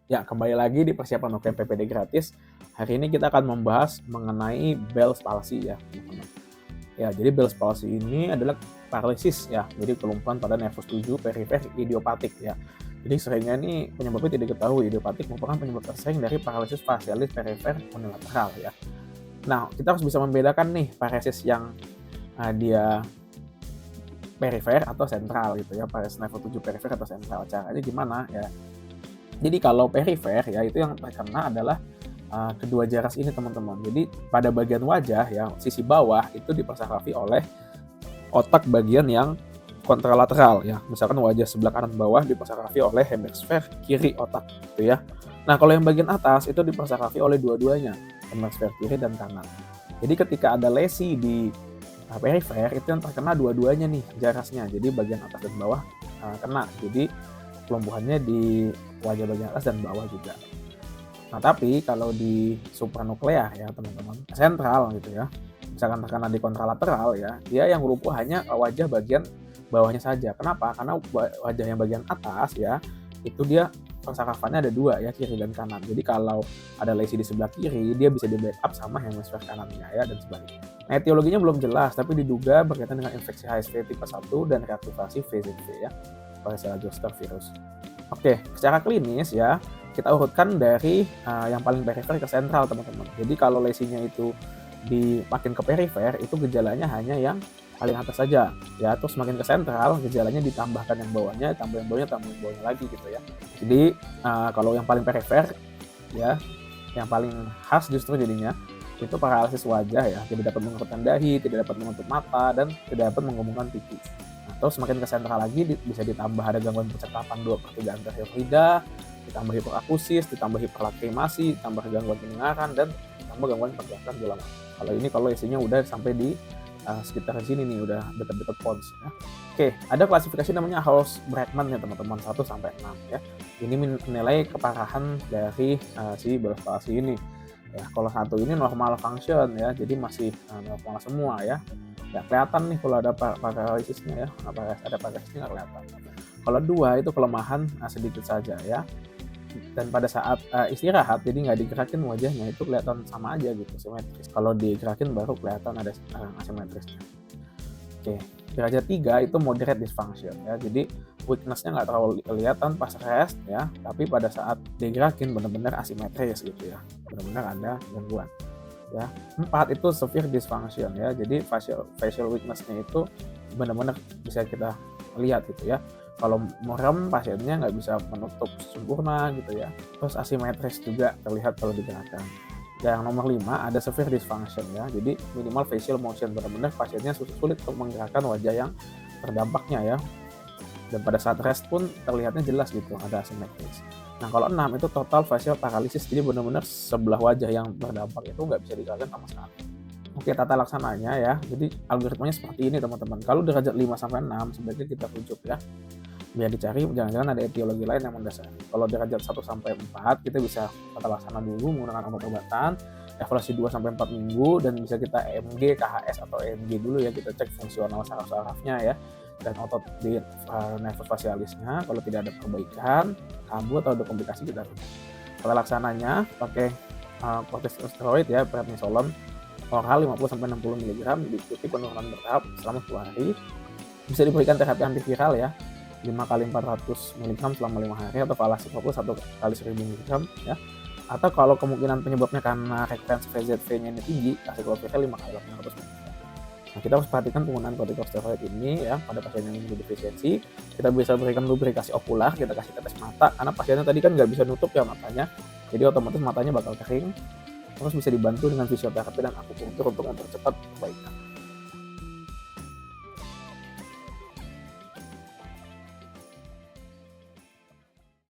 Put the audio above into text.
Ya, kembali lagi di persiapan UKM PPD gratis. Hari ini kita akan membahas mengenai Bell's palsy ya, teman-teman. Ya, jadi Bell's palsy ini adalah paralisis ya, jadi kelumpuhan pada nervus 7 perifer idiopatik ya. Jadi seringnya ini penyebabnya tidak diketahui. Idiopatik merupakan penyebab tersering dari paralisis facialis perifer unilateral ya. Nah, kita harus bisa membedakan nih paralisis yang dia perifer atau sentral gitu ya, paralisis nervus 7 perifer atau sentral. Caranya gimana ya? Jadi kalau perifer ya itu yang terkena adalah kedua jaras ini teman-teman. Jadi pada bagian wajah ya sisi bawah itu dipersarkafi oleh otak bagian yang kontralateral ya. Misalkan wajah sebelah kanan bawah dipersarkafi oleh hemisfer kiri otak gitu ya. Nah kalau yang bagian atas itu dipersarkafi oleh dua-duanya, hemisfer kiri dan kanan. Jadi ketika ada lesi di perifer itu yang terkena dua-duanya nih jarasnya. Jadi bagian atas dan bawah kena. Jadi kelumpuhannya di wajah bagian atas dan bawah juga. Nah tapi kalau di supranuklear ya teman-teman, sentral gitu ya, misalkan terkena di kontralateral ya, dia yang lumpuh hanya wajah bagian bawahnya saja. Kenapa? Karena wajah yang bagian atas ya, itu dia persarkafannya ada dua ya, kiri dan kanan. Jadi kalau ada lesi di sebelah kiri, dia bisa di backup sama hemisfer kanannya ya, dan sebaliknya. Nah etiologinya belum jelas, tapi diduga berkaitan dengan infeksi HSV tipe 1 dan reaktivasi VZV ya, varicella zoster virus. Oke, secara klinis ya, kita urutkan dari yang paling perifer ke sentral teman-teman. Jadi kalau lesinya itu makin ke perifer, itu gejalanya hanya yang paling atas saja ya, terus makin ke sentral gejalanya ditambahkan yang bawahnya, tambah yang bawahnya lagi gitu ya. Jadi kalau yang paling perifer ya, yang paling khas justru jadinya itu paralisis wajah ya, tidak dapat mengerutkan dahi, tidak dapat menutup mata, dan tidak dapat menggembungkan pipi. Atau semakin ke sentral lagi bisa ditambah ada gangguan percakapan 2/3 anterior lidah, ditambah hiperakusis, ditambah hiperlakrimasi, ditambah gangguan pendengaran, dan ditambah gangguan pergerakan bola mata. Kalau ini kalau isinya udah sampai di sekitar sini nih, udah dekat-dekat pons ya. Oke, ada klasifikasi namanya Hals-Brightman ya teman-teman, 1 sampai 6 ya. Ini menilai keparahan dari si Bell's palsy ini. Ya, kalau 1 ini normal function ya, jadi masih normal semua ya. Ya kelihatan nih kalau ada paralisisnya ya, ada paralisisnya nggak kelihatan. Kalau 2 itu kelemahan sedikit saja ya, dan pada saat istirahat jadi nggak digerakin wajahnya, itu kelihatan sama aja gitu, simetris. Kalau digerakin baru kelihatan ada asimetrisnya. Oke, derajat 3 itu moderate dysfunction ya, jadi weakness-nya nggak terlalu kelihatan pas rest ya, tapi pada saat digerakin benar-benar asimetris gitu ya, benar-benar ada gangguan ya. 4 itu severe dysfunction ya, jadi facial weakness-nya itu benar-benar bisa kita lihat gitu ya. Kalau merem pasiennya nggak bisa menutup sempurna gitu ya, terus asimetris juga terlihat kalau digerakkan. Yang nomor 5 ada severe dysfunction ya, jadi minimal facial motion, benar-benar pasiennya sulit untuk menggerakkan wajah yang terdampaknya ya, dan pada saat rest pun terlihatnya jelas gitu ada asimetris. Nah kalau 6 itu total facial paralysis, jadi benar-benar sebelah wajah yang terdampak itu nggak bisa digerakkan sama sekali. Oke, tata laksananya ya, jadi algoritmanya seperti ini teman-teman. Kalau derajat 5-6 sebaiknya kita rujuk ya, biar dicari jangan-jangan ada etiologi lain yang mendasari. Kalau derajat 1-4 kita bisa tata laksana dulu menggunakan obat-obatan, evaluasi 2-4 minggu, dan bisa kita EMG, KHS atau EMG dulu ya, kita cek fungsional saraf-sarafnya ya, dan otot di nervus facialisnya. Kalau tidak ada perbaikan, kambuh atau ada komplikasi, kita rujuk. Tata laksananya pakai kortikosteroid ya, prednisolon oral 50-60 mg, diikuti penurunan bertahap selama 10 hari. Bisa diberikan terapi antiviral ya, 5x400 mg selama 5 hari, atau valacyclovir 1x1000 mg ya. Atau kalau kemungkinan penyebabnya karena rektensi VZV-nya ini tinggi, acyclovirnya 5x800 mg. Nah, kita harus perhatikan penggunaan kortikosteroid ini ya pada pasien yang defisiensi. Kita bisa berikan lubrikasi okular, kita kasih tetes mata, karena pasiennya tadi kan nggak bisa nutup ya matanya, jadi otomatis matanya bakal kering. Terus bisa dibantu dengan fisioterapi dan akupunktur untuk mempercepat